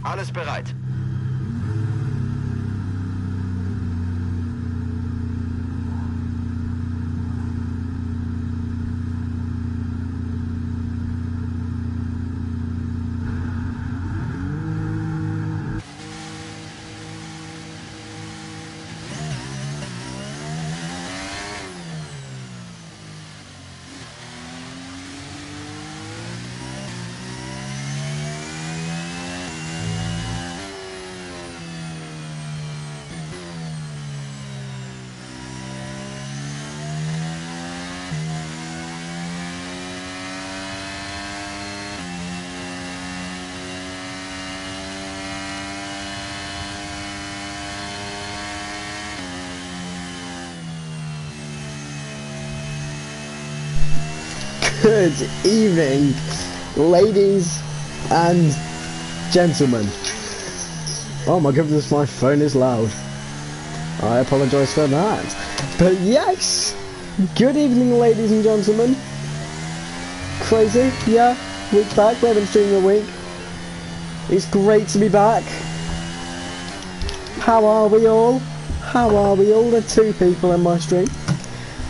Alles bereit. Good evening, ladies and gentlemen. Oh my goodness, my phone is loud. I apologise for that. But yes, good evening, ladies and gentlemen. Crazy, yeah, week's back, we haven't streamed in a week. It's great to be back. How are we all? How are we all? There are two people in my stream.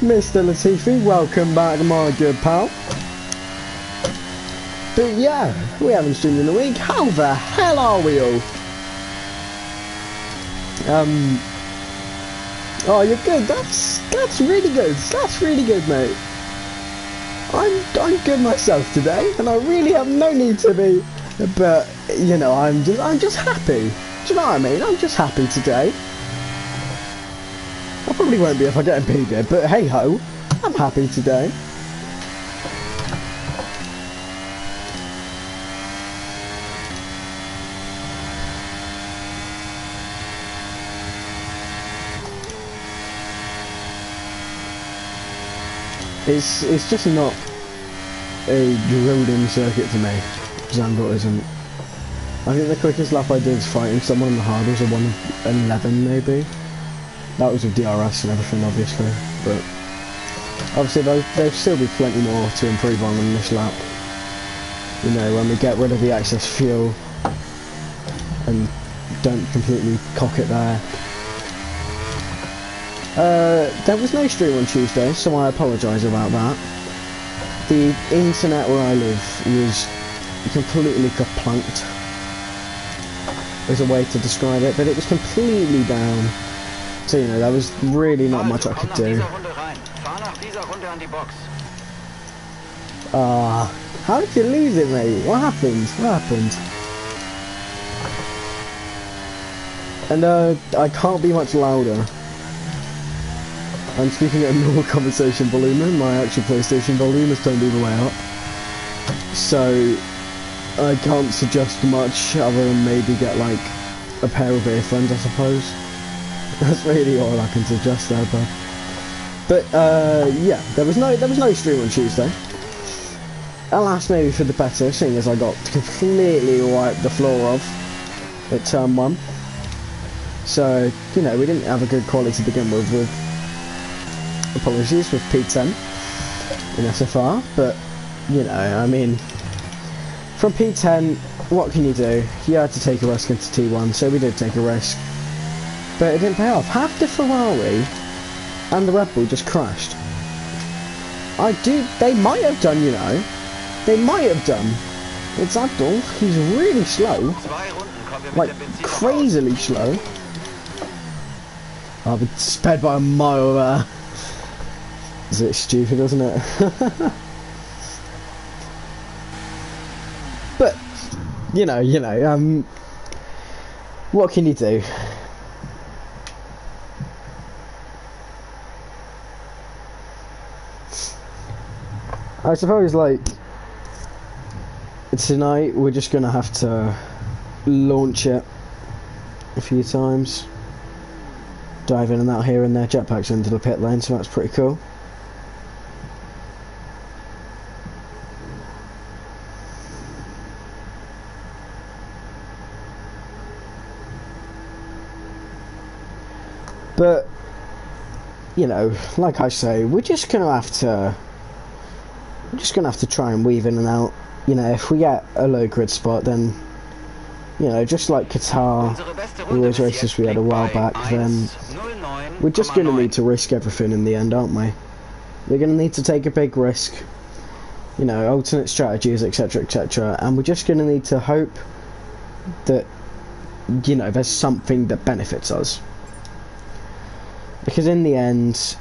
Mr. Latifi, welcome back, my good pal. But yeah, we haven't streamed in a week. How the hell are we all? Oh, you're good. That's really good. That's really good, mate. I'm good myself today, and I really have no need to be. But you know, I'm just happy. Do you know what I mean? I'm just happy today. I probably won't be if I get impeded, but hey ho, I'm happy today. It's just not a drilled-in circuit for me. Zandvoort isn't. I think the quickest lap I did was fighting someone on the hard was a 1:11 maybe. That was with DRS and everything, obviously, but obviously there'll still be plenty more to improve on this lap. You know, when we get rid of the excess fuel and don't completely cock it there. There was no stream on Tuesday, so I apologise about that. The internet where I live was completely kaplunked. There's a way to describe it, but it was completely down. So, you know, there was really not much I could do. How did you lose it, mate? What happened? What happened? And, I can't be much louder. I'm speaking at a normal conversation volume, and my actual PlayStation volume is turned all the way up. So, I can't suggest much other than maybe get, like, a pair of earphones, I suppose. That's really all I can suggest there, but yeah, there was no stream on Tuesday. Alas, maybe for the better, seeing as I got completely wiped the floor off at turn 1. So, you know, we didn't have a good quality to begin with apologies with P10 in SFR, but you know, I mean, from P10, what can you do? You had to take a risk into T1, so we did take a risk. But it didn't pay off. Half the Ferrari and the Red Bull just crashed. They might have done, you know. They might have done. It's Abdul. He's really slow. Like, crazily slow. I've been sped by a mile there. Is it stupid, isn't it? But, you know, what can you do? I suppose, like, tonight we're just gonna have to launch it a few times, dive in and out here and there, jetpacks into the pit lane, so that's pretty cool. But, you know, like I say, we're just gonna have to try and weave in and out. You know, if we get a low grid spot, then you know, just like Qatar, all those races we had a while back, then we're just going to need to risk everything in the end, aren't we? We're going to need to take a big risk, you know, alternate strategies, etc, etc, and we're just going to need to hope that, you know, there's something that benefits us. Because in the end,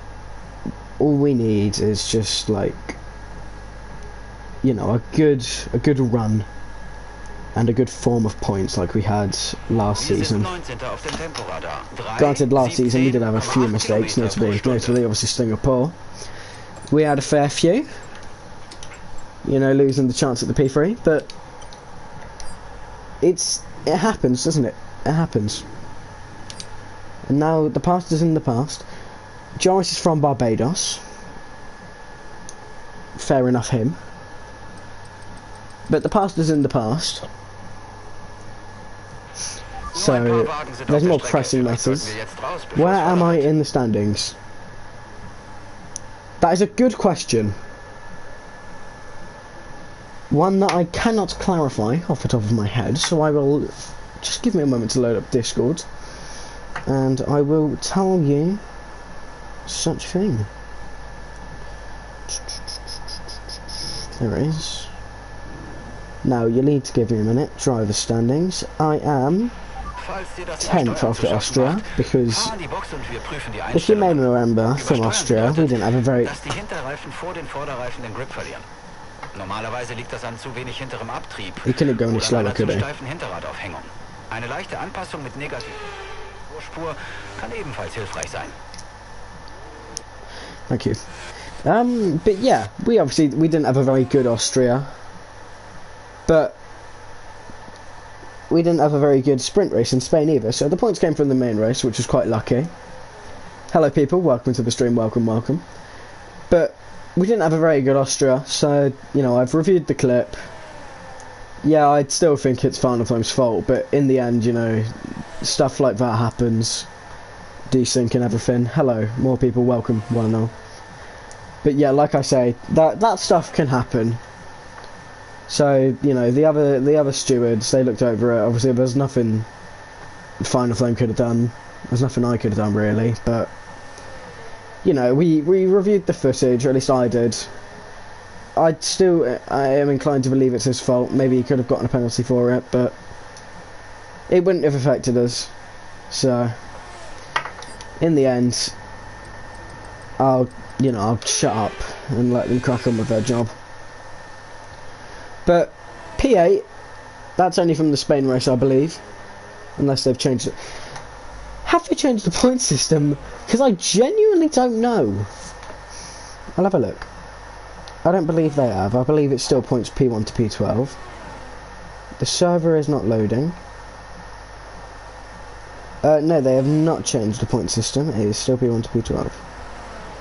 all we need is just like, you know, a good run and a good form of points like we had last season. Granted, last season we did have a few mistakes, notably obviously Singapore. We had a fair few, you know, losing the chance at the P3, but it happens, doesn't it? It happens. And now the past is in the past. Joris is from Barbados. Fair enough, him. But the past is in the past. So, there's more pressing matters. Where am I in the standings? That is a good question. One that I cannot clarify off the top of my head, so I will... Just give me a moment to load up Discord. And I will tell you such thing. There it is. Now, you need to give me a minute. Driver standings. I am 10th after Austria, because if you may remember from Austria, we didn't have a very... He couldn't go any slower, could he? Thank you. But yeah, we didn't have a very good Austria, but we didn't have a very good sprint race in Spain either, so the points came from the main race, which was quite lucky. Hello people, welcome to the stream, welcome. But we didn't have a very good Austria, so, you know, I've reviewed the clip. Yeah, I still think it's Final Flame's fault, but in the end, you know, stuff like that happens. Desync and everything. Hello, more people, welcome, one and all. But yeah, like I say, that stuff can happen. So, you know, the other stewards, they looked over it. Obviously, there's nothing Final Flame could have done. There's nothing I could have done, really. But, you know, we reviewed the footage, or at least I did. I am inclined to believe it's his fault. Maybe he could have gotten a penalty for it, but it wouldn't have affected us. So, in the end, I'll shut up and let them crack on with their job. But P8, that's only from the Spain race, I believe, unless they've changed it. Have they changed the point system? Because I genuinely don't know. I'll have a look. I don't believe they have. I believe it's still points P1 to P12. The server is not loading. No, they have not changed the point system. It is still P1 to P12.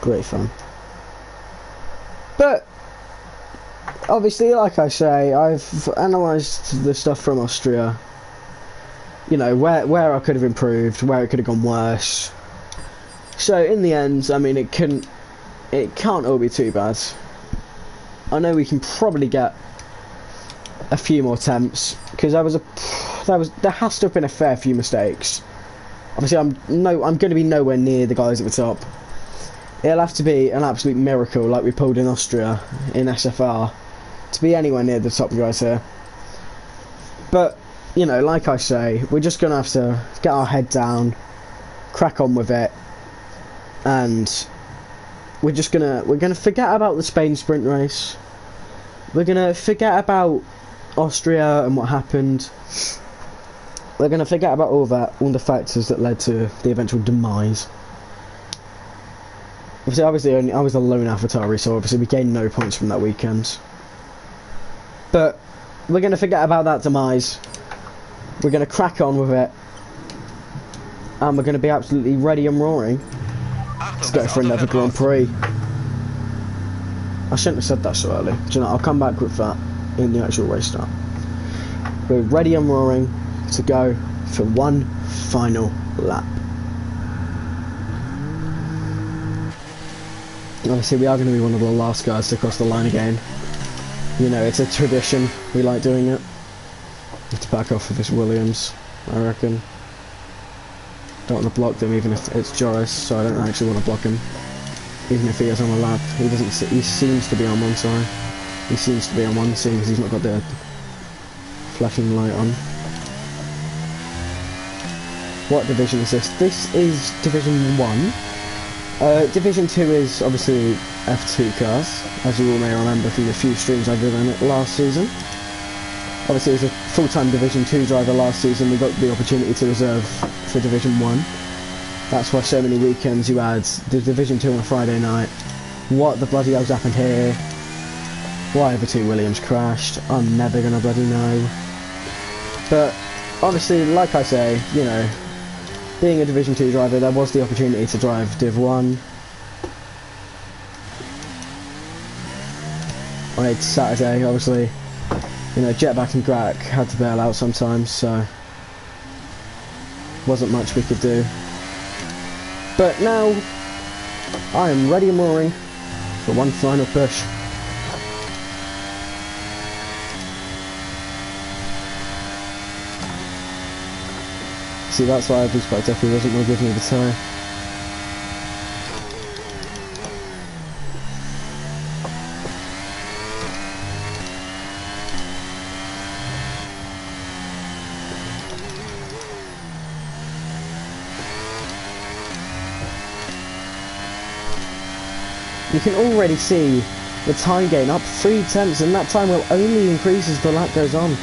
Great fun. But obviously, like I say, I've analysed the stuff from Austria. You know, where I could have improved, where it could have gone worse. So in the end, I mean, it can't all be too bad. I know we can probably get a few more attempts, because there has to have been a fair few mistakes. Obviously, I'm going to be nowhere near the guys at the top. It'll have to be an absolute miracle, like we pulled in Austria in SFR, to be anywhere near the top guys here. But you know, like I say, we're just going to have to get our head down, crack on with it, and we're gonna forget about the Spain sprint race. We're gonna forget about Austria and what happened. We're gonna forget about all the factors that led to the eventual demise. Obviously, I was a lone AlphaTauri, so obviously we gained no points from that weekend. But we're gonna forget about that demise. We're gonna crack on with it, and we're gonna be absolutely ready and roaring. Let's go for another Grand Prix. I shouldn't have said that so early. Do you know, I'll come back with that in the actual race start. We're ready and roaring to go for one final lap. Obviously, we are going to be one of the last guys to cross the line again. You know, it's a tradition. We like doing it. Need to back off with this Williams, I reckon. Don't want to block them even if it's Joris, so I don't actually want to block him. Even if he is on a lap. He doesn't. He seems to be on one, sorry. He seems to be on one, seeing because he's not got the flashing light on. What division is this? This is Division 1. Division 2 is obviously F2 cars, as you all may remember from the few streams I did on it last season. Obviously as a full-time Division 2 driver last season, we got the opportunity to reserve for Division 1. That's why so many weekends you had the Division 2 on a Friday night. What the bloody hell's happened here? Why have the two Williams crashed? I'm never gonna bloody know. But obviously, like I say, you know, being a Division 2 driver, there was the opportunity to drive Div 1. On it's Saturday, obviously. You know, Jetback and Grak had to bail out sometimes, so wasn't much we could do. But now, I am ready and roaring for one final push. See, that's why Bushback definitely wasn't going to give me the tie. You can already see the time gain up 3/10, and that time will only increase as the lap goes on.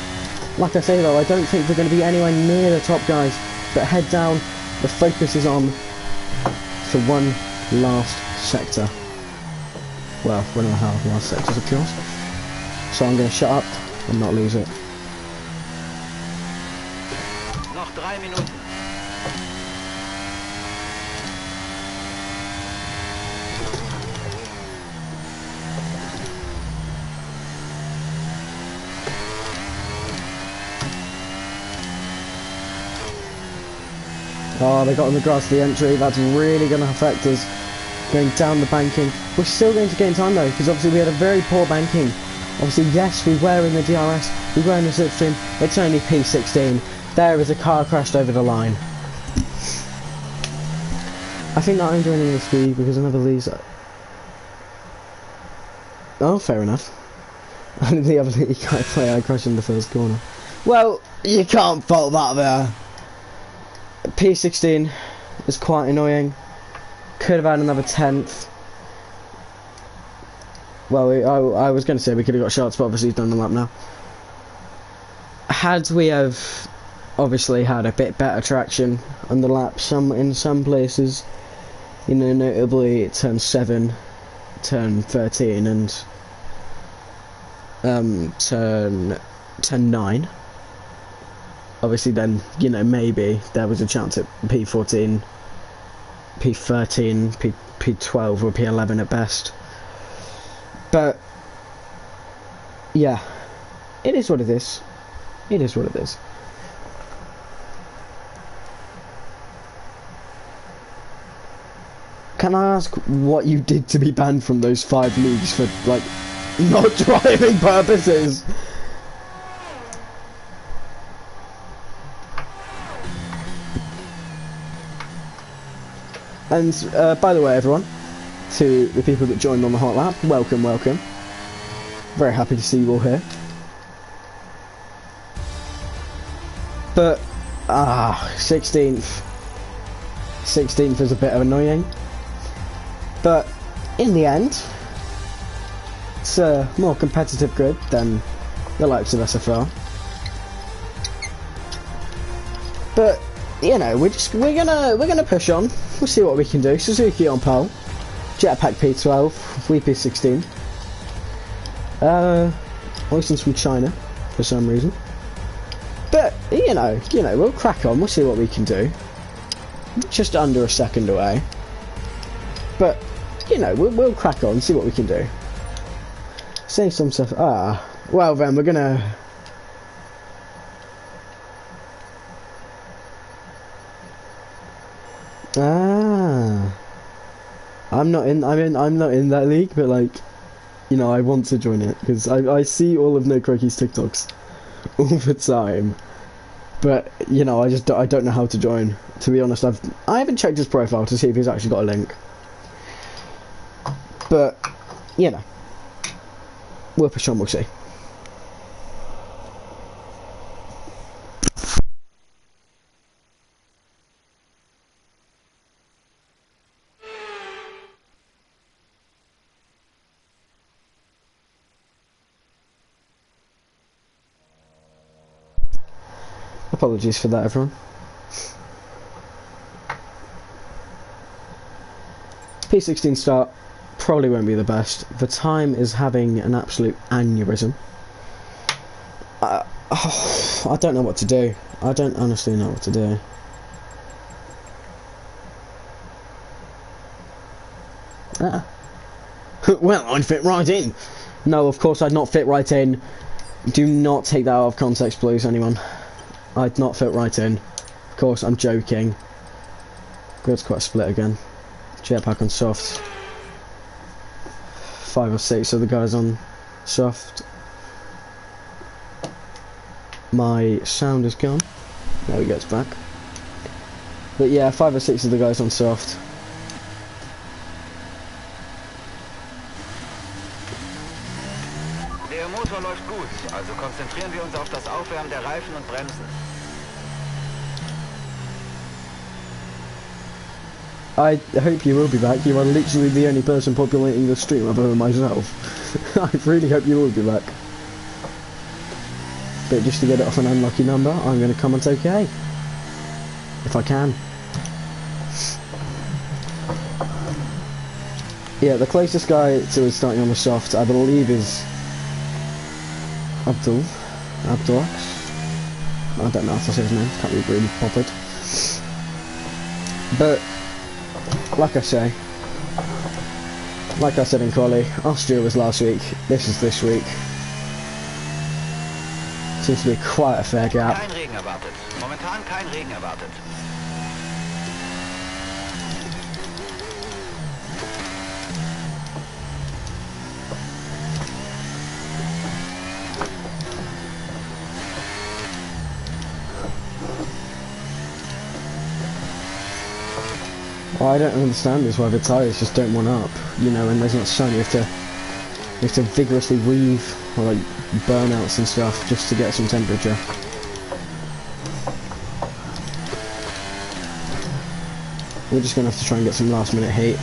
Like I say though, I don't think we're going to be anywhere near the top guys, but head down, the focus is on for one last sector. Well, one and a half last sectors of course. So I'm going to shut up and not lose it. Noch 3 Minuten. Oh, they got on the grass to the entry. That's really going to affect us going down the banking. We're still going to gain time though, because obviously we had a very poor banking. Obviously, yes, we were in the DRS, we were in the slipstream. It's only P16. There is a car crashed over the line. I think that I'm joining the speed because another leaves. Oh, fair enough. And the other player I crashed in the first corner. Well, you can't fault that there. P16 is quite annoying. Could have had another 10th. Well, I was going to say we could have got shots, but obviously he's done the lap now. Had we have obviously had a bit better traction on the lap, in some places, you know, notably turn 7, turn 13, and turn 9. Obviously then, you know, maybe there was a chance at P14, P13, P12 or P11 at best. But, yeah, it is what it is. It is what it is. Can I ask what you did to be banned from those 5 leagues for, like, not driving purposes? And by the way, everyone, to the people that joined on the hot lap, welcome, welcome. Very happy to see you all here. But 16th is a bit annoying. But in the end, it's a more competitive grid than the likes of SFR. But you know, we're gonna push on. We'll see what we can do. Suzuki on pole, Jetpack P12, we P16. Licensed from China for some reason. But you know, we'll crack on. We'll see what we can do. Just under a second away. But you know, we'll crack on. See what we can do. Saying some stuff. Well then, we're gonna. I'm not in that league, but like, you know, I want to join it because I see all of No Croaky's TikToks all the time. But you know, I don't know how to join. To be honest, I haven't checked his profile to see if he's actually got a link. But you know, we'll push on. We'll see. Apologies for that, everyone. P16 start probably won't be the best. The time is having an absolute aneurysm. I don't know what to do. I don't honestly know what to do. Well, I'd fit right in. No, of course I'd not fit right in. Do not take that out of context, please, anyone. I'd not fit right in. Of course, I'm joking. Grid's quite split again. Jetpack on soft. 5 or 6 of the guys on soft. My sound is gone. There he gets back. But yeah, 5 or 6 of the guys on soft. Der Motor läuft gut, also konzentrieren wir uns auf das Aufwärmen der Reifen und Bremsen. I hope you will be back. You are literally the only person populating the stream other than myself. I really hope you will be back. But just to get it off an unlucky number, I'm going to comment OK. If I can. Yeah, the closest guy to starting on the soft, I believe, is Abdul. Abdulax. I don't know how to say his name. Can't be really bothered. But like I said in quali, Austria was last week, this is this week. Seems to be quite a fair gap. Kein Regen erwartet. Momentan kein Regen erwartet. What I don't understand is why the tyres just don't want up, you know, and there's not sun. You have to vigorously weave, or like burnouts and stuff, just to get some temperature. We're just going to have to try and get some last minute heat.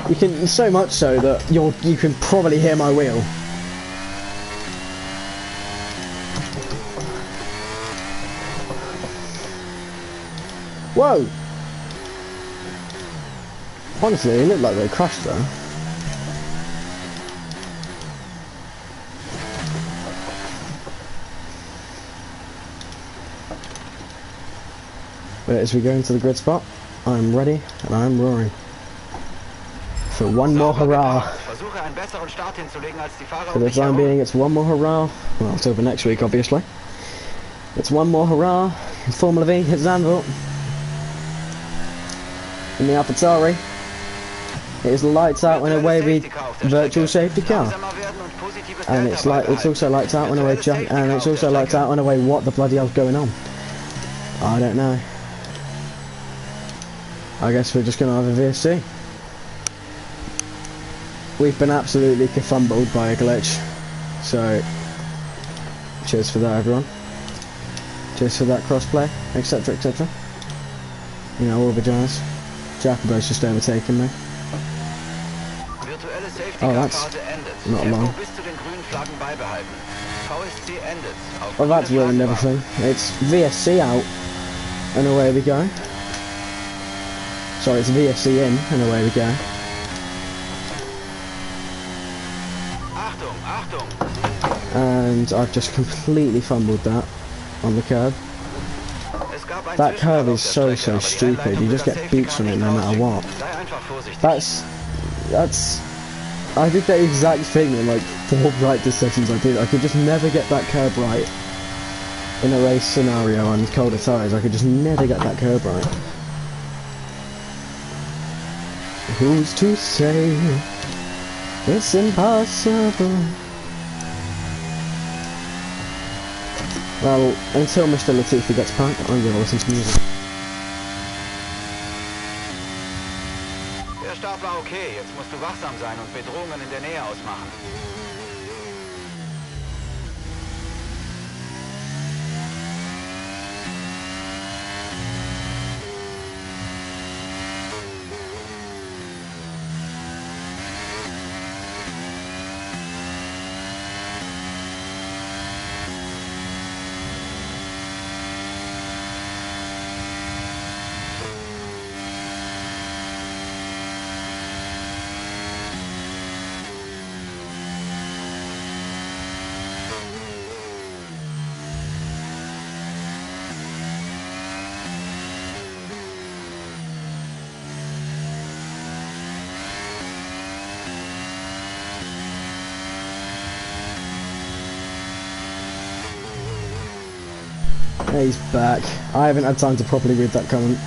You can, so much so that you can probably hear my wheel. Whoa! Honestly, it looked like they crashed there. But as we go into the grid spot, I'm ready and I'm roaring. For one more hurrah. For the time being, it's one more hurrah. Well, until the next week, obviously. It's one more hurrah in Formula V at Zandvoort. In the AlphaTauri, it is lights out when away with virtual safety car, and it's also lights out when away and it's also lights out when away. What the bloody hell's going on? I don't know. I guess we're just gonna have a VSC. We've been absolutely kerfumbled by a glitch, so cheers for that, everyone. Cheers for that crossplay, etc, etc. You know, all the jazz. Jacobo's just overtaken me. Oh, that's not long. Well, that's ruined everything. It's VSC out, and away we go. Sorry, it's VSC in, and away we go. And I've just completely fumbled that on the curb. That curve is so stupid. You just get beats from it no matter what. That's I did that exact thing in like 4 practice sessions I did. I could just never get that curve right in a race scenario on colder tyres. I could just never get that curve right. Who's to say It's impossible. Well, until Mr. Latifi gets back, I'm going to listen to music. Der Start war okay. Jetzt musst du wachsam sein und Bedrohungen in der Nähe ausmachen. He's back. I haven't had time to properly read that comment,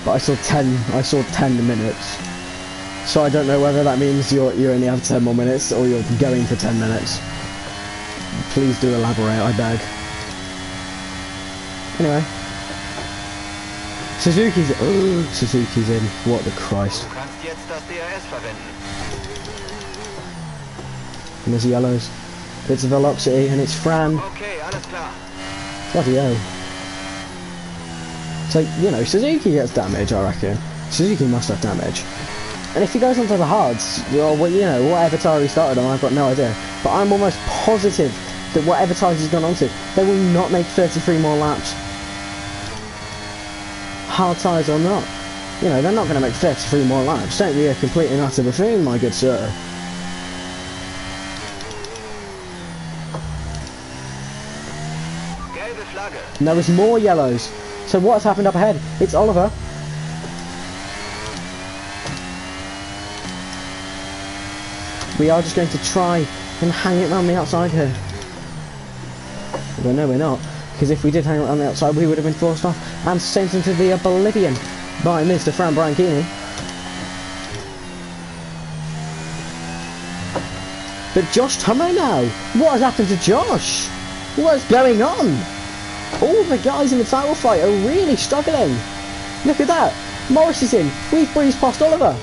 but I saw 10 minutes. So I don't know whether that means you only have 10 more minutes or you're going for 10 minutes. Please do elaborate, I beg. Anyway. Suzuki's in. What the Christ. Du kannst jetzt das DRS verwenden. And there's yellows. It's Velocity and it's Fran. Okay, alles klar. Bloody hell. So, you know, Suzuki gets damage, I reckon. Suzuki must have damage. And if he goes onto the hards, well, you know, whatever tire he started on, I've got no idea. But I'm almost positive that whatever tires he's gone onto, they will not make 33 more laps. Hard tires or not. You know, they're not going to make 33 more laps. Don't be a complete and utter buffoon, my good sir. And there was more yellows. So what has happened up ahead? It's Oliver. We are just going to try and hang it around the outside here. Well, no, we're not. Because if we did hang it around the outside, we would have been forced off and sent into the oblivion by Mr. Fran Branchini. But Josh Tomo now. What has happened to Josh? What's going on? All the guys in the title fight are really struggling. Look at that. Morris is in. We've breezed past Oliver.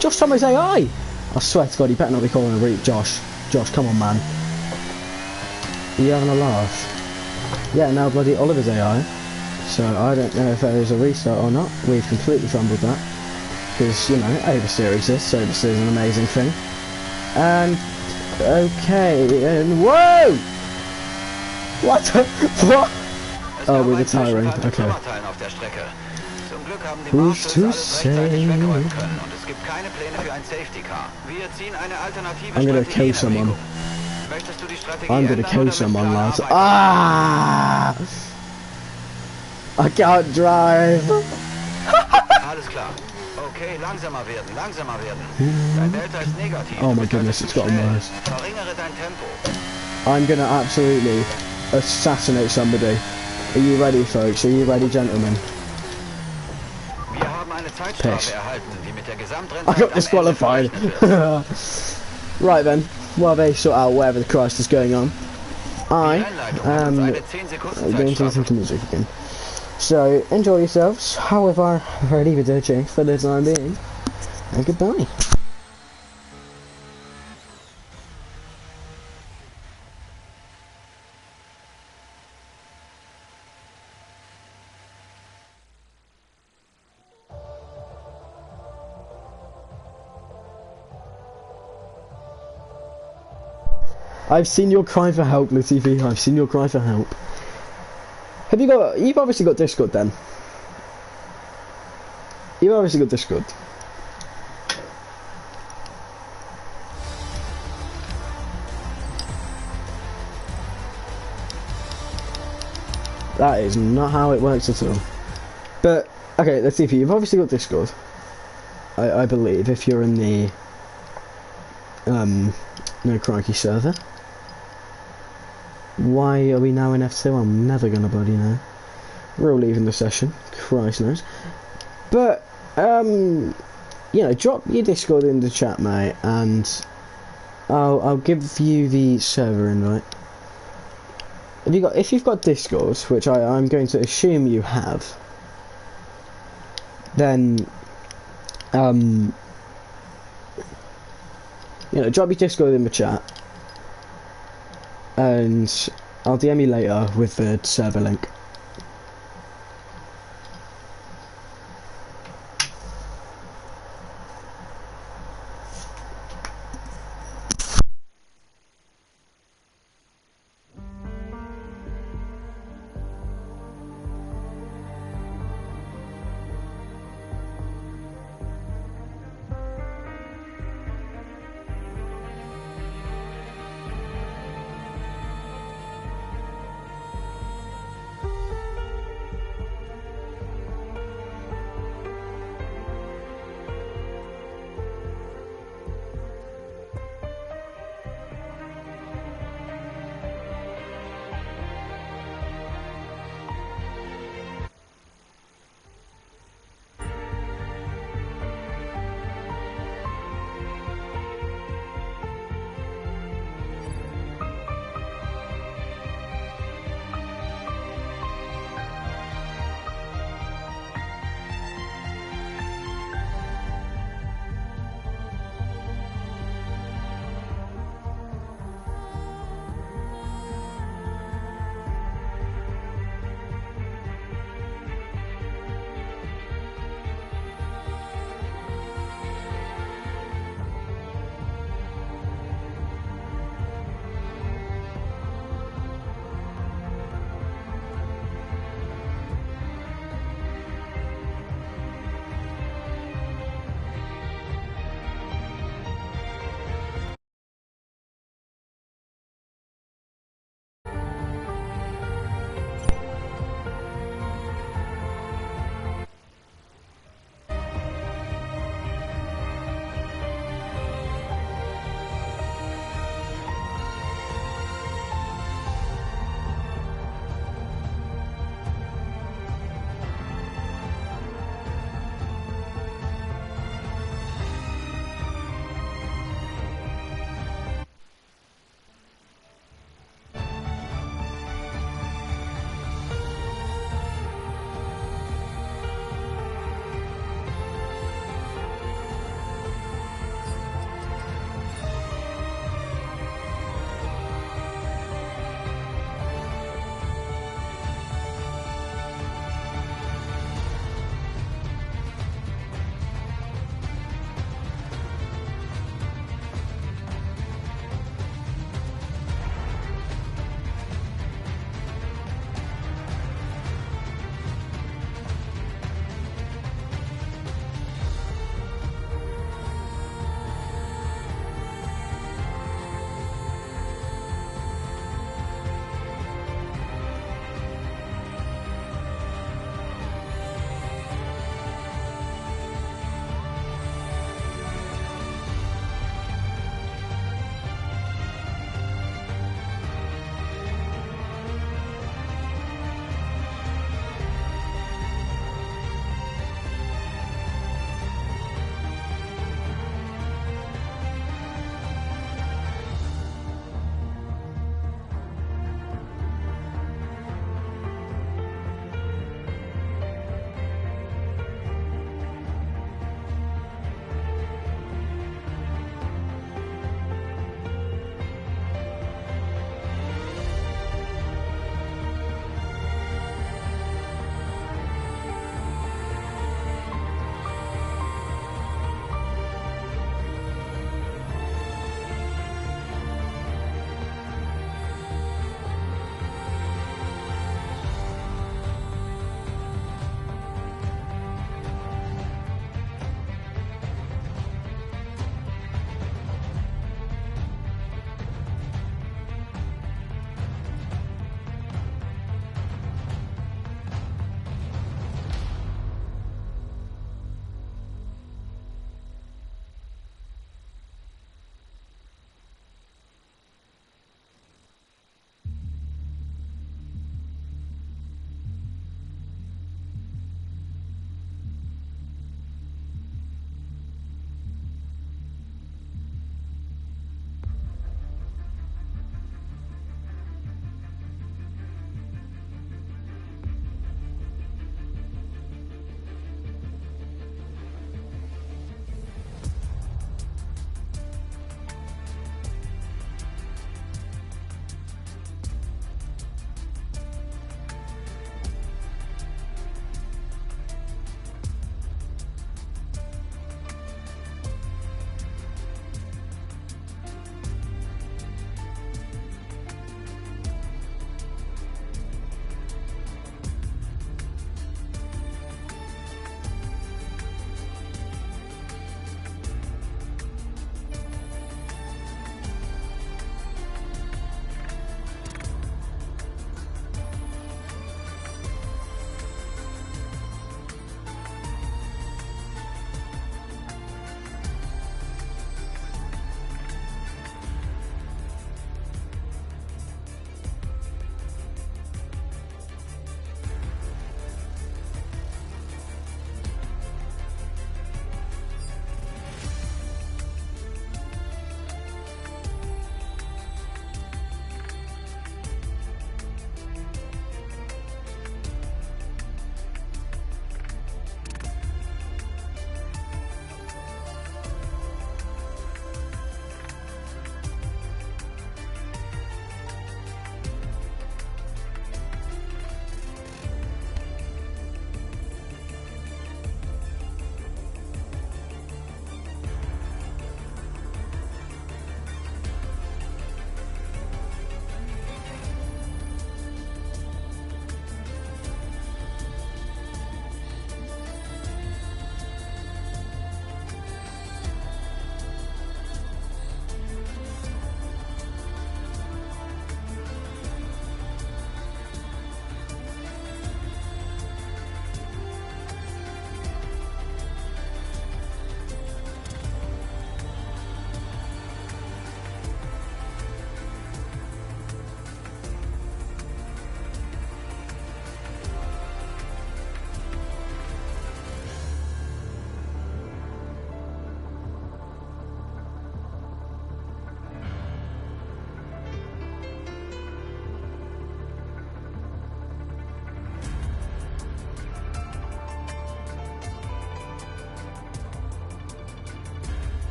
Josh Tomo's AI. I swear to God, you better not be calling a reap, Josh. Josh, come on, man. Are you having a laugh? Yeah, now bloody Oliver's AI. So I don't know if there is a restart or not. We've completely fumbled that. Because, you know, oversteer exists. Oversteer is an amazing thing. And, okay, and whoa! What the what? Oh, we're retiring. Okay. Who's to say? I'm gonna kill someone. I'm gonna kill someone, lads. Ah! I can't drive. Okay, langsamer werden, langsamer werden. Dein Delta ist negativ. Oh my goodness, it's gotten worse. Verringere dein Tempo. I'm gonna absolutely assassinate somebody. Are you ready, folks? Are you ready, gentlemen? Wir haben eine Zeitstrafe erhalten, die mit der I got disqualified. Right then, while they sort out whatever the Christ is going on, I am going to listen to music again. So, enjoy yourselves, however, arrivederci for the time being, and goodbye. I've seen your cry for help, Latifi. I've seen your cry for help. Have you got... You've obviously got Discord then. You've obviously got Discord. That is not how it works at all. But, okay, Latifi, you've obviously got Discord. I believe, if you're in the... No Crikey server. Why are we now in F2? I'm never gonna bloody know. We're all leaving the session. Christ knows. But, drop your Discord in the chat, mate, and I'll give you the server invite. If you've got Discord, which I'm going to assume you have, then drop your Discord in the chat, and I'll DM you later with the server link.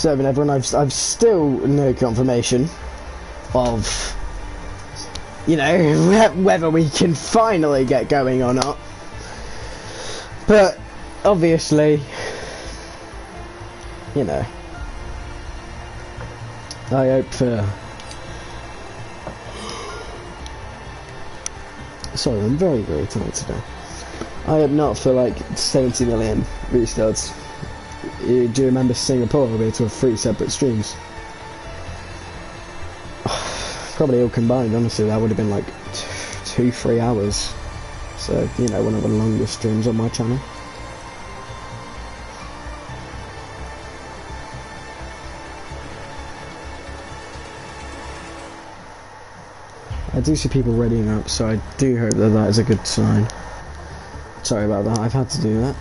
serving everyone. I've still no confirmation of, you know, whether we can finally get going or not. But obviously, you know, I hope for. Sorry, I'm very, very tired today. I hope not for like 70 million restarts. Do you remember Singapore? We had to have 3 separate streams. Probably all combined, honestly, that would have been like 2-3 hours. So, you know, one of the longest streams on my channel. I do see people readying up, so I do hope that that is a good sign. Sorry about that, I've had to do that.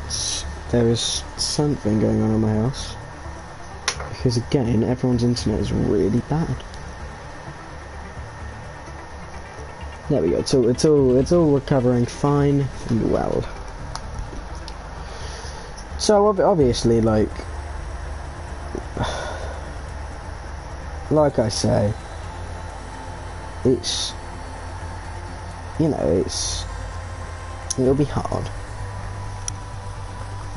There is something going on in my house. Because again, everyone's internet is really bad. There we go, it's all recovering fine and well. So obviously, like I say, it's, you know, it'll be hard.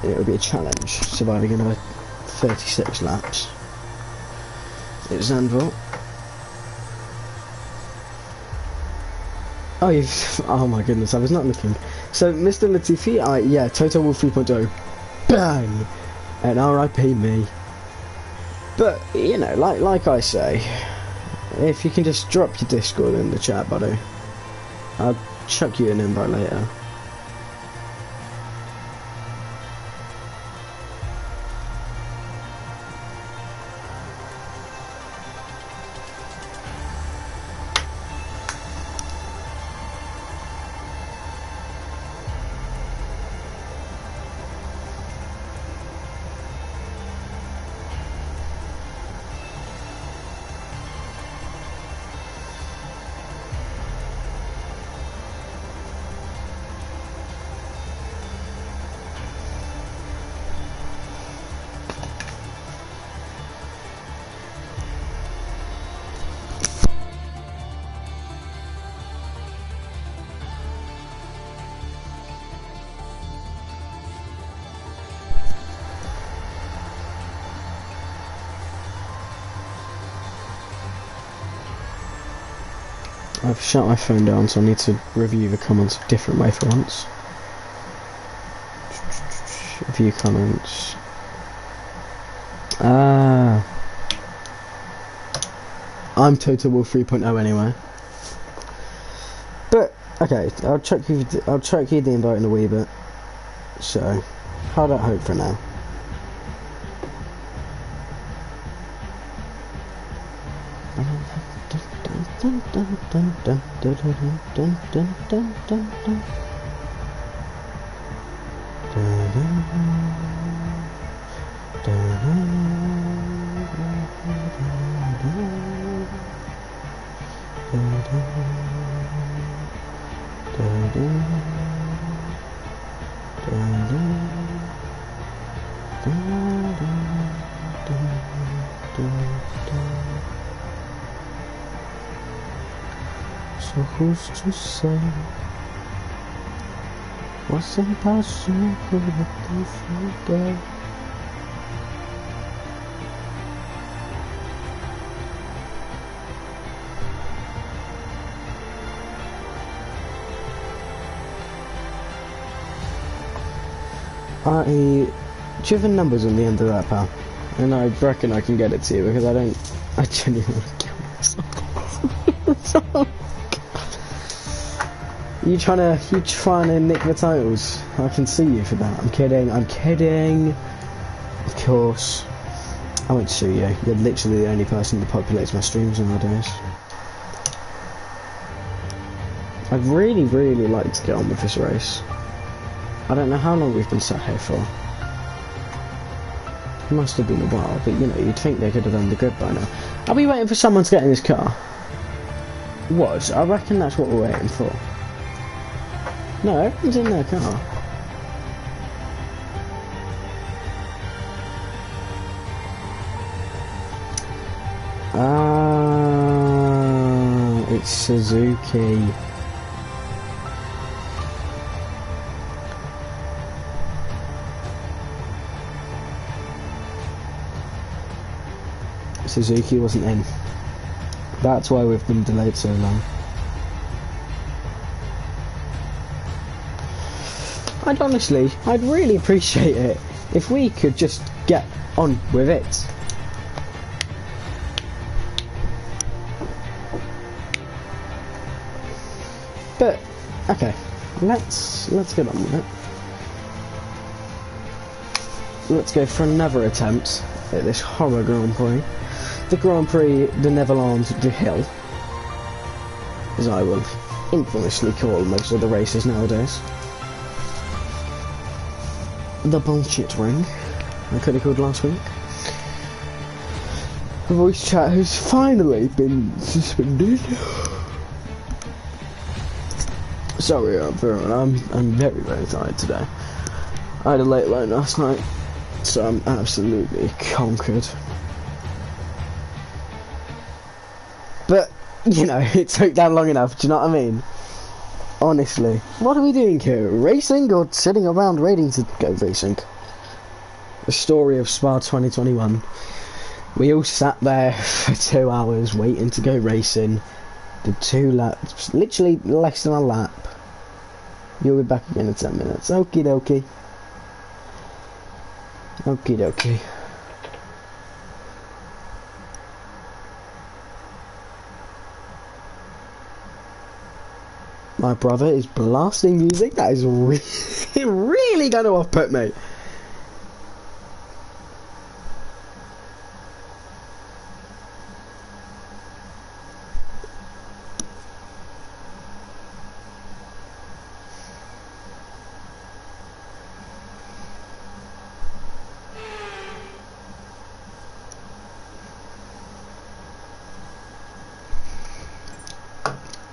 It'll be a challenge, surviving another 36 laps. It's Zandvoort. Oh my goodness, I was not looking. So, Mr. Latifi, yeah, Total Wolf 3.0. Bang! And RIP me. But, you know, like I say, if you can just drop your Discord in the chat, buddy, I'll chuck you an invite later. I've shut my phone down, so I need to review the comments a different way for once. View comments. I'm Total Wolf 3.0 anyway. But okay, I'll check you the invite in a wee bit. So, hold out hope for now. Dun, dun, dun, dun, dun, dun, dun, dun, dun, dun, dun. So who's to say what's impossible with different day? Do you have the numbers on the end of that, pal? And I reckon I can get it to you because I genuinely kill myself. You trying to nick the titles? I can see you for that. I'm kidding. Of course. I won't sue you. You're literally the only person that populates my streams nowadays. I'd really, really like to get on with this race. I don't know how long we've been sat here for. It must have been a while, but you know, you'd think they could have done the grid by now. Are we waiting for someone to get in this car? What? I reckon that's what we're waiting for. No, everyone's in their car. Suzuki. Suzuki wasn't in. That's why we've been delayed so long. I'd really appreciate it if we could just get on with it. But okay, let's get on with it. Let's go for another attempt at this horror Grand Prix. The Grand Prix de Netherlands de Hill, as I will infamously call most of the races nowadays. The bullshit ring, I could have called last week. The voice chat has finally been suspended. Sorry everyone, I'm very, very tired today. I had a late night last night, so I'm absolutely conquered. But, you know, it took that long enough, do you know what I mean? Honestly, what are we doing here? Racing or sitting around waiting to go racing? The story of Spa 2021. We all sat there for 2 hours waiting to go racing. Did 2 laps, literally less than a lap. You'll be back again in 10 minutes. Okie dokie. Okie dokie. My brother is blasting music. That is really going to off-put me.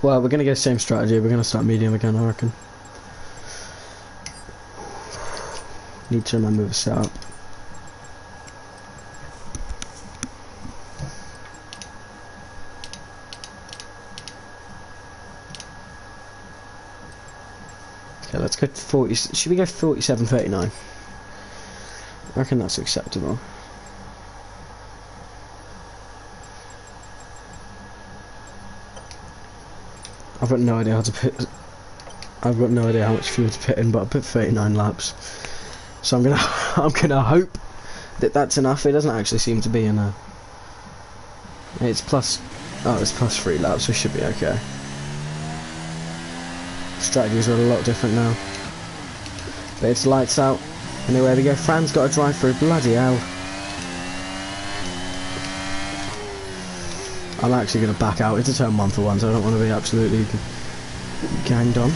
Well, we're going to go same strategy. We're going to start medium again, I reckon. Need to remember the setup. Okay, let's go 40. Should we go 47.39? I reckon that's acceptable. I've got no idea how to put. I've got no idea how much fuel to put in, but I put 39 laps. So I'm gonna hope that that's enough. It doesn't actually seem to be in a. It's plus. Oh, it's plus 3 laps. We should be okay. Strategies are a lot different now. But it's lights out. Anyway, we go. Fran's got to drive through. Bloody hell. I'm actually going to back out into turn 1 for once. I don't want to be absolutely ganged on.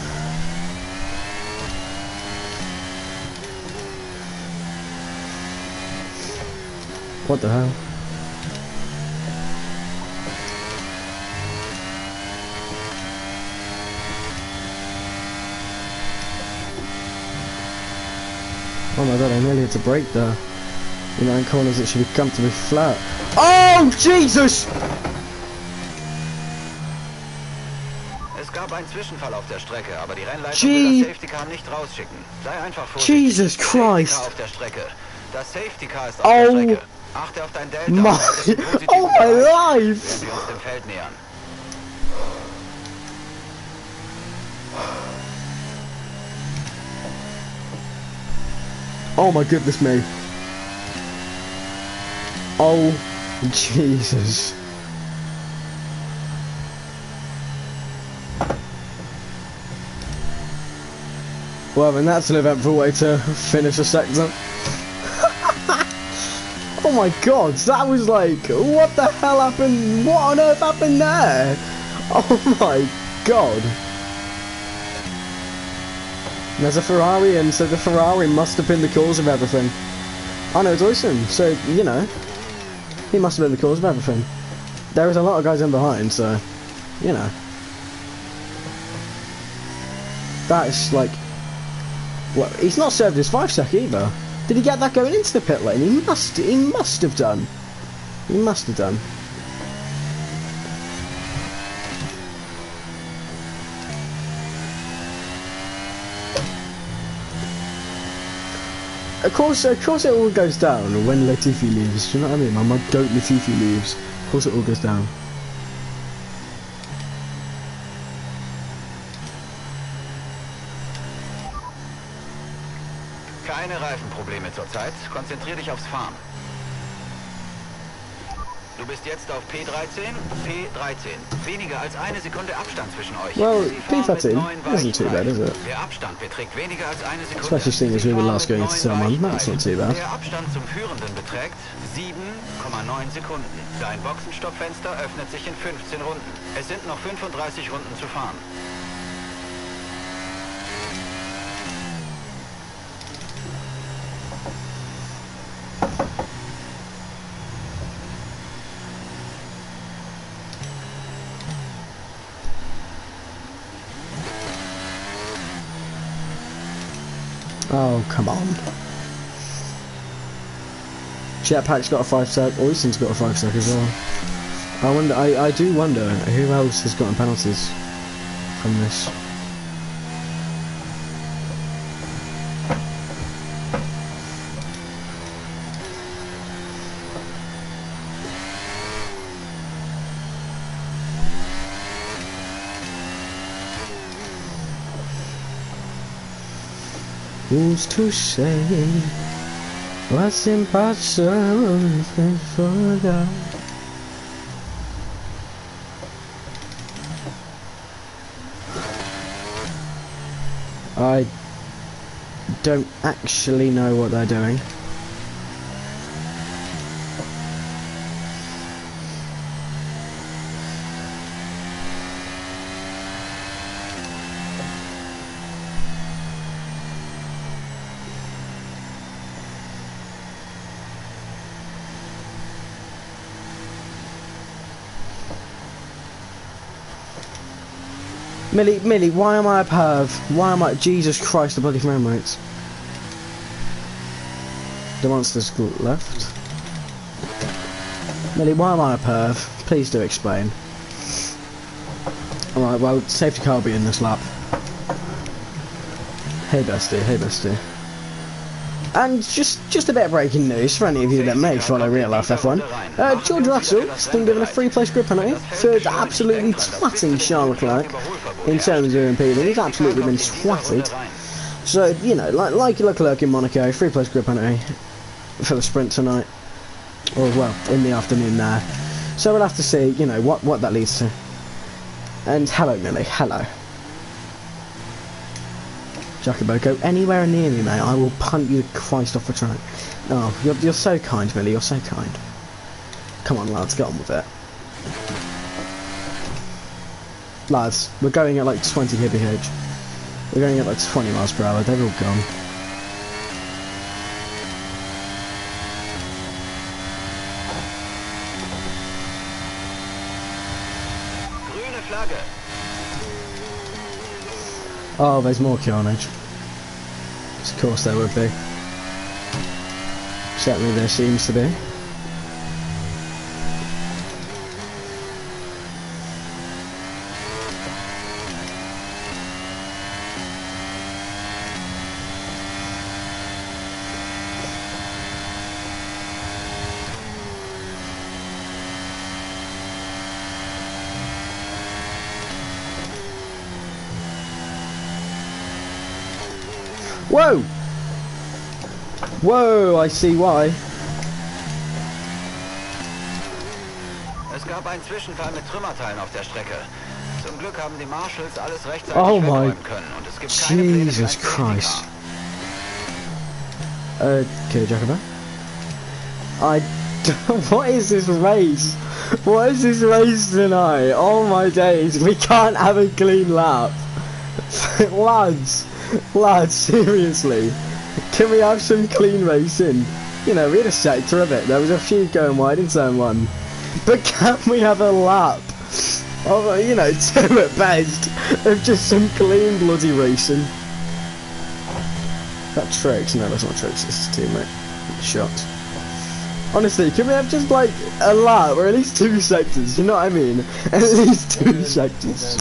What the hell? Oh my god, I nearly had to brake there. You know, in corners it should be comfortably flat. Oh, Jesus! Es gab einen Zwischenfall auf der Strecke, aber die Rennleitung will das Safety Car nicht rausschicken. Sei einfach vorsichtig. Jesus Christ! Safety Car auf der Strecke. Das Safety Car ist auf der Strecke. Achte auf dein Delta. Oh my life! Wenn wir uns dem Feld nähern. Oh my goodness me. Oh, Jesus. Well, then that's an eventful way to finish a sector. Oh my god, that was like, what the hell happened? What on earth happened there? Oh my god. There's a Ferrari in, so the Ferrari must have been the cause of everything. I know, it's awesome, so, you know, he must have been the cause of everything. There is a lot of guys in behind, so, you know. That is like, well, he's not served his 5-sec either. Did he get that going into the pit lane? He must have done. He must have done. Of course it all goes down when Latifi leaves. Do you know what I mean? My goat Latifi leaves. Of course it all goes down. Keine Reifenprobleme zurzeit. Konzentrier dich aufs Fahren. Du bist jetzt auf P13, P13. Weniger als eine Sekunde Abstand zwischen euch. Well, P13 isn't too bad, is it? Der Abstand beträgt weniger als eine Sekunde. Especially seeing as we were last going into turn 1, that's not too bad. Der Abstand zum Führenden beträgt 7,9 Sekunden. Dein Boxenstoppfenster öffnet sich in 15 Runden. Es sind noch 35 Runden zu fahren. Oh, come on. Jetpack's got a 5-sec. Oyson's got a 5-sec as well. I do wonder who else has gotten penalties from this. Who's to say what's impossible for God? I don't actually know what they're doing. Millie, why am I a perv? Why am I... Jesus Christ, the bloody frame rates. The monster's left. Millie, why am I a perv? Please do explain. Alright, well, safety car will be in this lap. Hey bestie, hey bestie. And just a bit of breaking news for any of you that may follow real life F1. George Russell has been given a 3-place grid penalty for absolutely twatting Charles Leclerc in terms of impeding. He's absolutely been swatted. So, you know, like Leclerc in Monaco, 3-place grid penalty for the sprint tonight. Or, well, in the afternoon there. So we'll have to see, you know, what that leads to. And hello, Millie, hello. Jacobo, go anywhere near me, mate. I will punt you Christ off the track. Oh, you're so kind, Millie. You're so kind. Come on, lads, get on with it. Lads, we're going at like 20 kph. We're going at like 20 miles per hour. They're all gone. Grüne Flagge. Oh, there's more carnage. Of course there would be. Certainly there seems to be. Whoa! Whoa, I see why. Es gab einen Zwischenfall mit Trümmerteilen auf der Strecke. Zum Glück haben die Marshals alles rechtzeitig wegräumen können und es gibt keine Pläne für ein Jesus Christ. Safety Car. Okay, Jacobo. What is this race? What is this race tonight? Oh my days, we can't have a clean lap. Lads, seriously. Can we have some clean racing? You know, we had a sector of it. There was a few going wide in turn 1. But can we have a lap of, you know, 2 at best, of just some clean bloody racing? That Trix? No, that's not Trix, it's his teammate. Shot. Honestly, can we have just like a lap, or at least 2 sectors, you know what I mean? At least 2 sectors.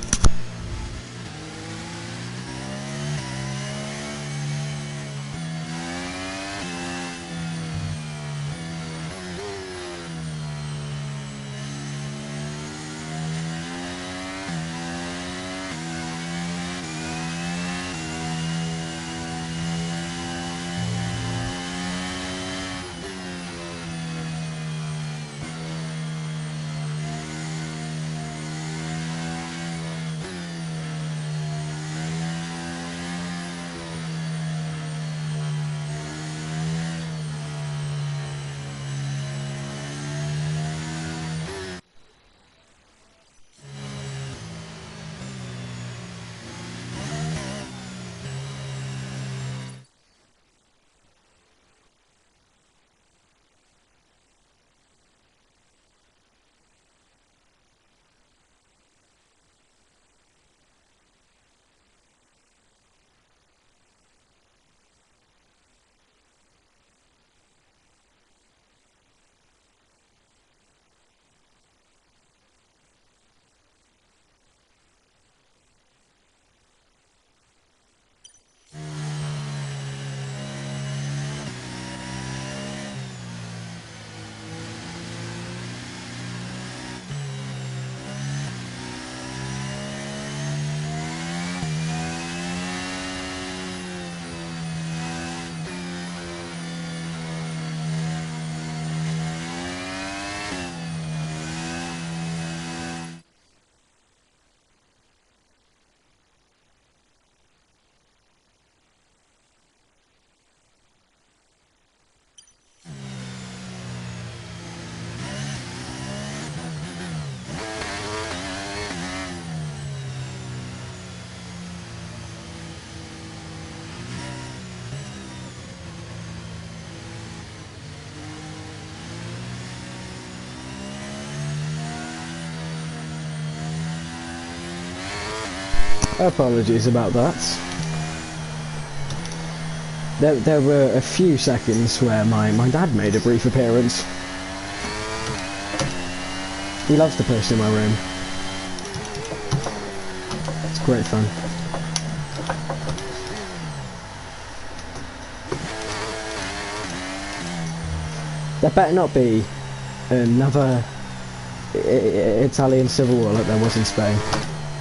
Apologies about that. There were a few seconds where my dad made a brief appearance. He loves to post in my room. It's great fun. There better not be another Italian civil war like there was in Spain.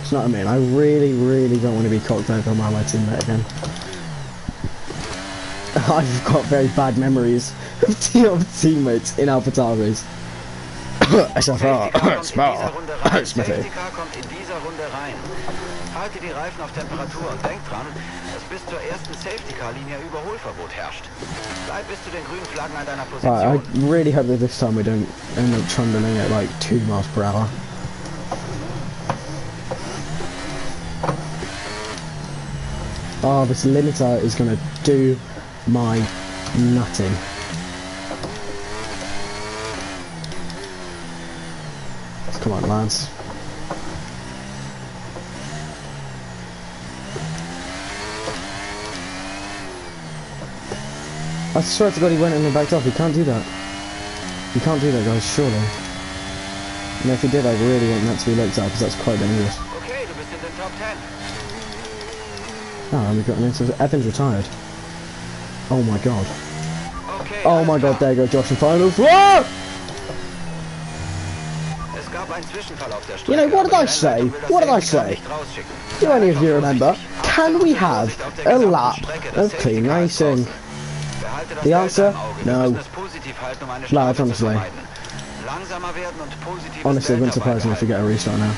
It's not what I mean. I really, really don't want to be cocked over by my teammate again. I've got very bad memories of teammates in AlphaTauri's. SFR, Spa, Smithy. Halte die Reifen auf Temperatur und denk dran, dass bis zur ersten Safety-Car-Linie Überholverbot herrscht. Bleib bis zu den grünen Flaggen an deiner Position. Right, I really hope that this time we don't end up trundling at like 2 miles per hour. Oh, this limiter is gonna do my nutting. Come on, lads. I swear to God he went in and backed off. He can't do that. You can't do that, guys, surely. And if he did, I really want that to be looked at, because that's quite dangerous. Okay, du bist in den Top 10. Oh, and we've got an instance. Evan's retired. Oh my God. Okay, oh my God, there you go, Josh in finals. Whoa! You know, what did I say? What did I say? Do any of you remember? Can we have a lap of clean racing? The answer? No. Lads, honestly. Honestly, it wouldn't surprise me if we get a restart now.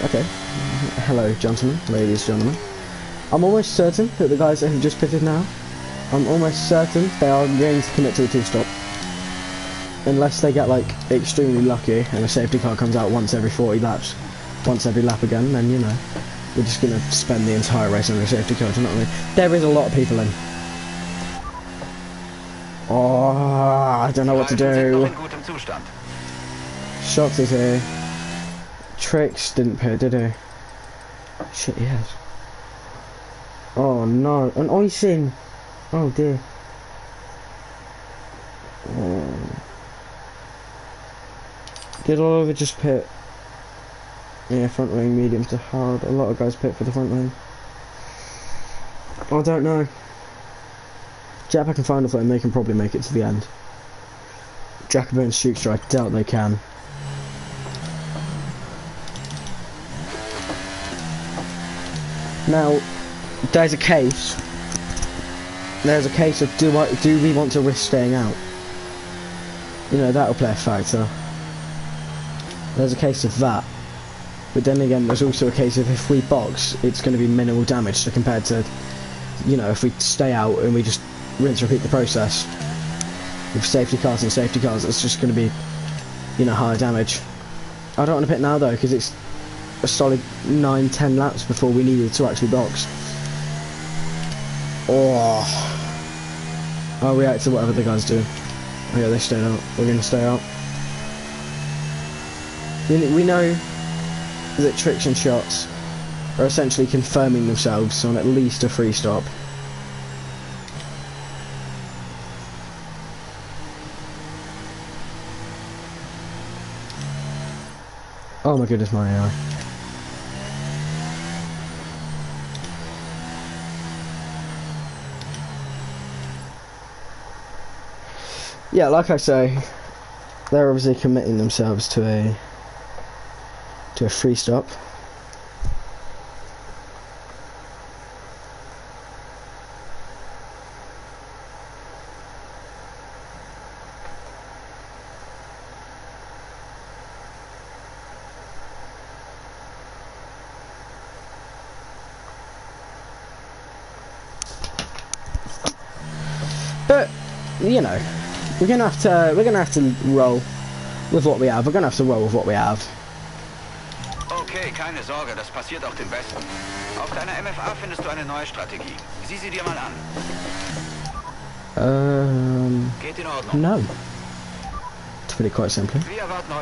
Okay. Hello, gentlemen, ladies, gentlemen. I'm almost certain that the guys that have just pitted now, I'm almost certain they are going to commit to a 2-stop. Unless they get, like, extremely lucky and a safety car comes out once every 40 laps. Once every lap again, then, you know, we're just going to spend the entire race under a safety car, do you know what I mean? There is a lot of people in. Oh, I don't know what to do. Shots is here. Tricks didn't pit, did he? Shit, he has. Oh no, an icing! Oh dear. Oh. Did Oliver just pit? Yeah, front wing, medium to hard. A lot of guys pit for the front wing. I don't know. Jetpack and Final Flame, they can probably make it to the end. Jacobo and Shookster, I doubt they can. Now, there's a case of do we want to risk staying out? You know, that'll play a factor. There's a case of that. But then again, there's also a case of if we box, it's going to be minimal damage, so compared to, you know, if we stay out and we just rinse repeat the process with safety cars and safety cars, it's just going to be, you know, higher damage. I don't want to pit now though, because it's a solid 9-10 laps before we needed to actually box. Oh, I'll react to whatever the guys do. Oh yeah, they stayed out. We're going to stay out. We know that tricks and shots are essentially confirming themselves on at least a free stop. Oh my goodness, my AI. Yeah, like I say, they're obviously committing themselves to a free stop. But you know, we're gonna have to roll with what we have. We're gonna have to roll with what we have. Okay, keine Sorge, das passiert auch den Besten. Auf deiner MFA findest du eine neue Strategie. Sieh sie dir mal an. Geht in Ordnung. No. To put it quite simply.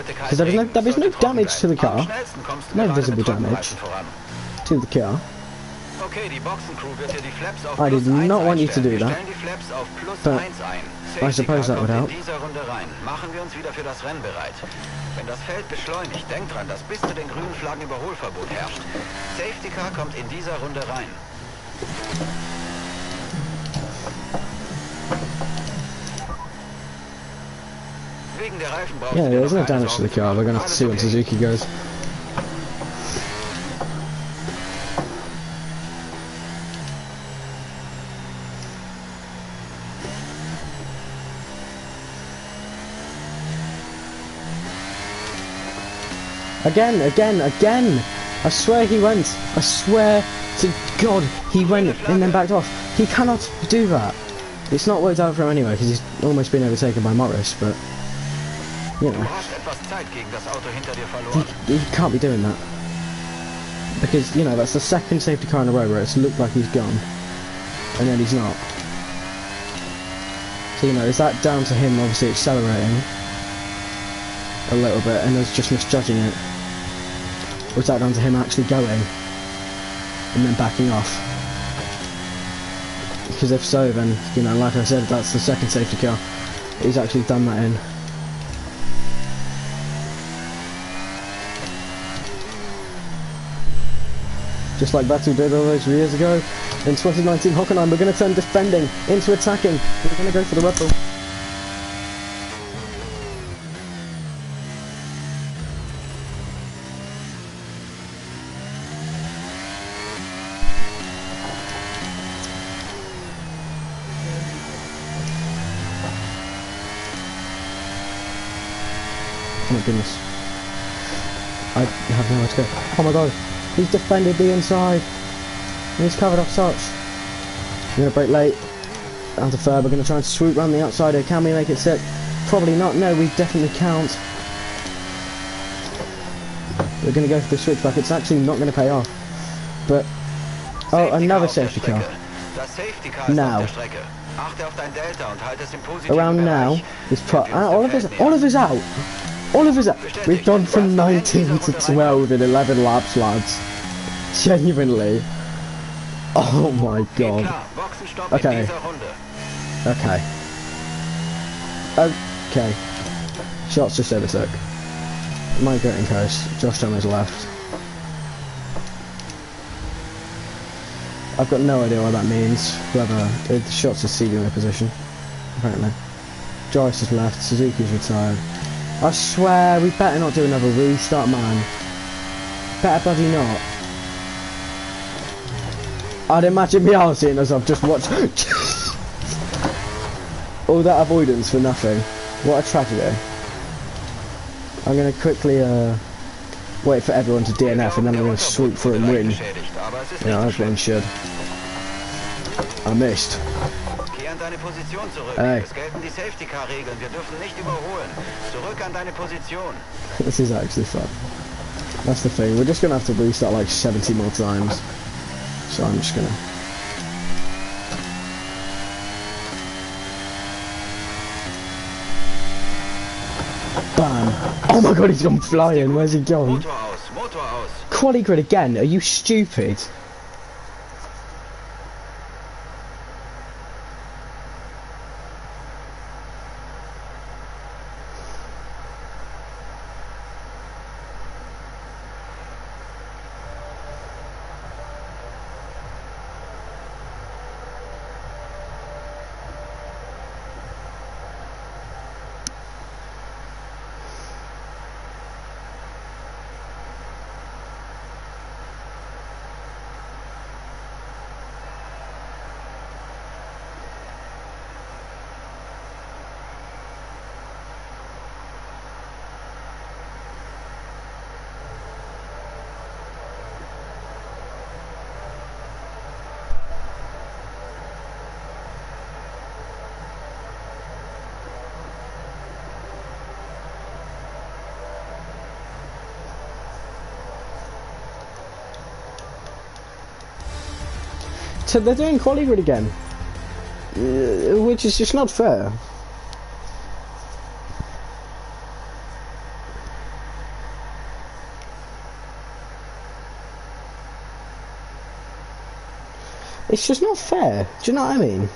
Because there is no damage to the car. No visible damage to the car. Okay, die Boxencrew wird hier die Flaps auf I did not want you to do Wir that. stellen die Flaps auf But +1 ein. I suppose that would help. In dieser Runde rein. Machen wir uns wieder für das Rennen bereit. Wenn das Feld beschleunigt, denkt dran, dass bis zu den grünen Flaggen Überholverbot herrscht. Safety Car kommt in dieser Runde rein. Wegen der Reifen braucht Yeah, there's no damage to the car. We're gonna have to see when Suzuki goes. Again! I swear he went. I swear to God, he went and then backed off. He cannot do that. It's not worked out for him anyway, because he's almost been overtaken by Morris, but, you know. He can't be doing that. Because, you know, that's the second safety car in a row where it's looked like he's gone, and then he's not. So, you know, is that down to him obviously accelerating a little bit and us just misjudging it? Or is that down to him actually going and then backing off? Because if so, then, you know, like I said, that's the second safety car he's actually done that in. Just like Vettel did all those years ago in 2019 Hockenheim, we're going to turn defending into attacking. We're going to go for the Red Bull. Oh my goodness. I have nowhere to go. Oh my god. He's defended the inside. And he's covered up such. We're going to brake late. Down to third. We're going to try and swoop round the outside here. Can we make it sick? Probably not. No, we definitely can't. We're going to go for the switchback. It's actually not going to pay off. But... oh, another safety car. Now. Around now. He's put... Oliver's out. Oliver's out. We've gone from 19 to 12 in 11 laps, lads. Genuinely. Oh my god. Okay. Okay. Okay. Shots just overtook. Migrating coast. Josh Thomas left. I've got no idea what that means. Whether the shots are ceding their position. Apparently. Joyce has left. Suzuki's retired. I swear, we better not do another restart, man. Better bloody not. I'd imagine me out seeing as I've just watched all that avoidance for nothing. What a tragedy. I'm gonna quickly wait for everyone to DNF and then I'm gonna swoop through and win. Yeah, as one should. I missed. Deine Position zurück. Hey. Es gelten die Safety Car Regeln. Wir dürfen nicht überholen. Zurück an deine Position. This is actually fun. That's the thing. We're just gonna have to restart like 70 more times. So I'm just gonna. Bam! Oh my god, he's gone flying. Where's he gone? Motor aus. Motor aus. Quali grid again. Are you stupid? they're doing quali grid again, which is just not fair. It's just not fair. Do you know what I mean?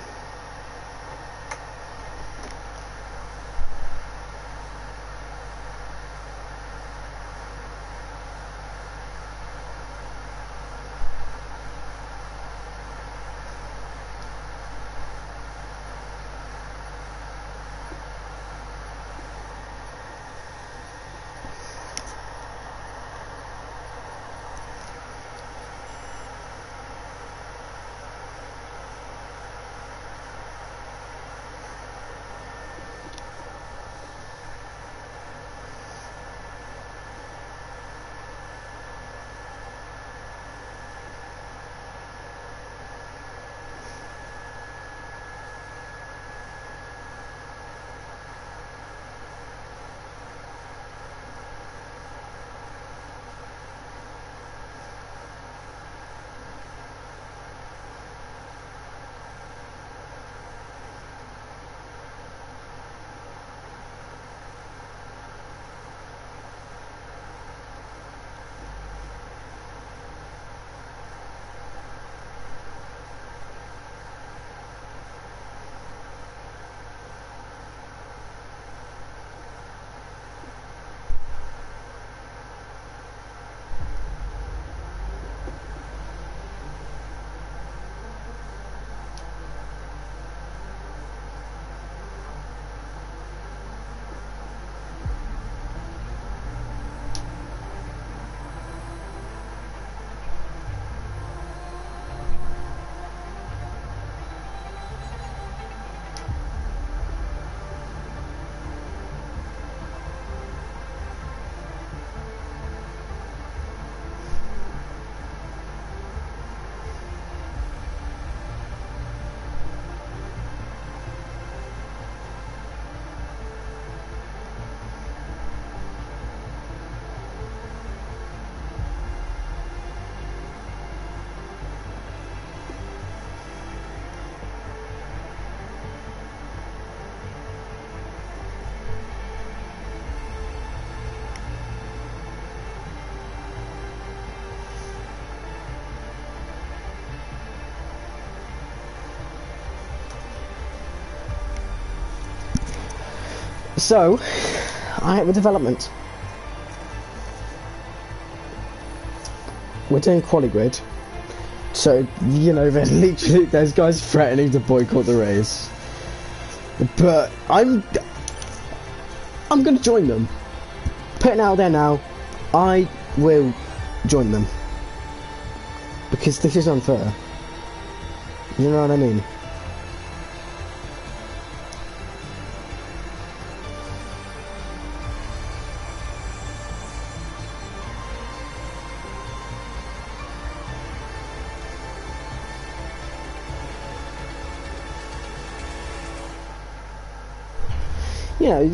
So, I have a development. We're doing quali grid. So, you know, there's guys threatening to boycott the race. But I'm gonna join them. Put it out there now. I will join them. Because this is unfair. You know what I mean? You know,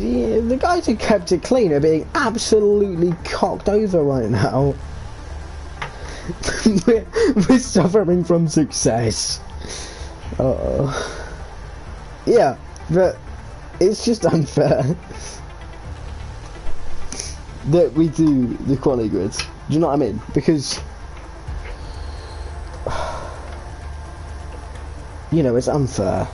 the guys who kept it clean are being absolutely cocked over right now. we're suffering from success. Yeah, but it's just unfair that we do the quali grids. Do you know what I mean? Because, you know, it's unfair.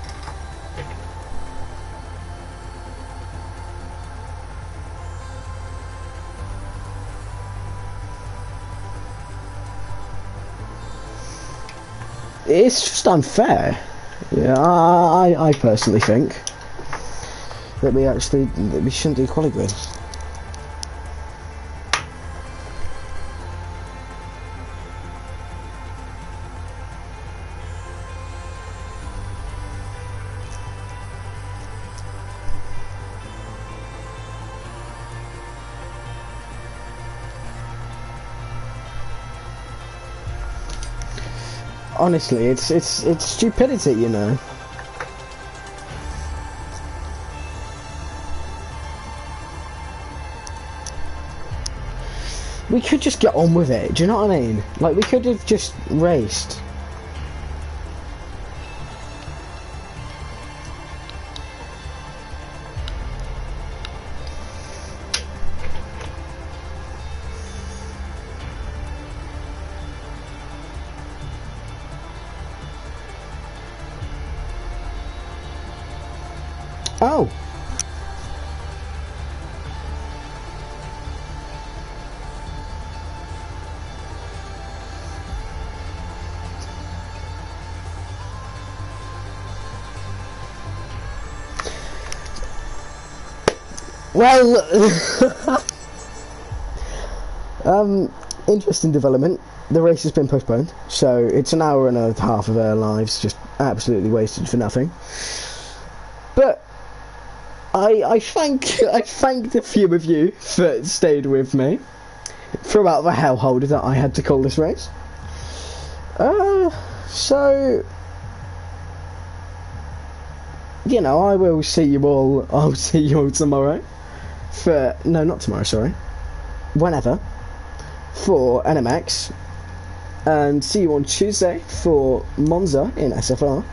It's just unfair. Yeah, I personally think that we shouldn't do quali grid. Honestly, it's stupidity, you know. We could just get on with it. Do you know what I mean? Like, we could have just raced. Oh. Well, interesting development. The race has been postponed, so it's an hour and a half of our lives just absolutely wasted for nothing. But I thank a few of you that stayed with me throughout the hellhole that I had to call this race. So you know, I'll see you all tomorrow. No, not tomorrow, sorry. Whenever. For NMX. And see you on Tuesday for Monza in SFR.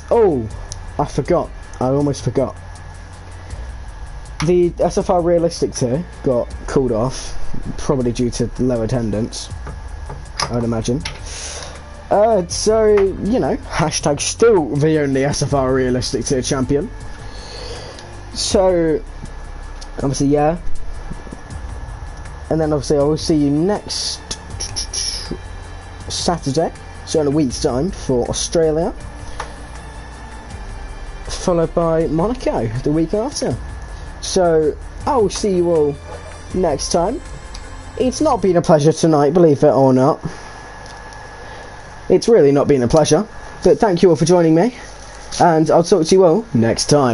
Oh, I forgot. I almost forgot. The SFR Realistic Tier got called off, probably due to low attendance, I would imagine. So, you know, hashtag still the only SFR Realistic Tier champion. So, obviously, yeah. And then, obviously, I will see you next Saturday, so in a week's time, for Australia. Followed by Monaco the week after. So, I will see you all next time. It's not been a pleasure tonight, believe it or not. It's really not been a pleasure. But thank you all for joining me. And I'll talk to you all next time.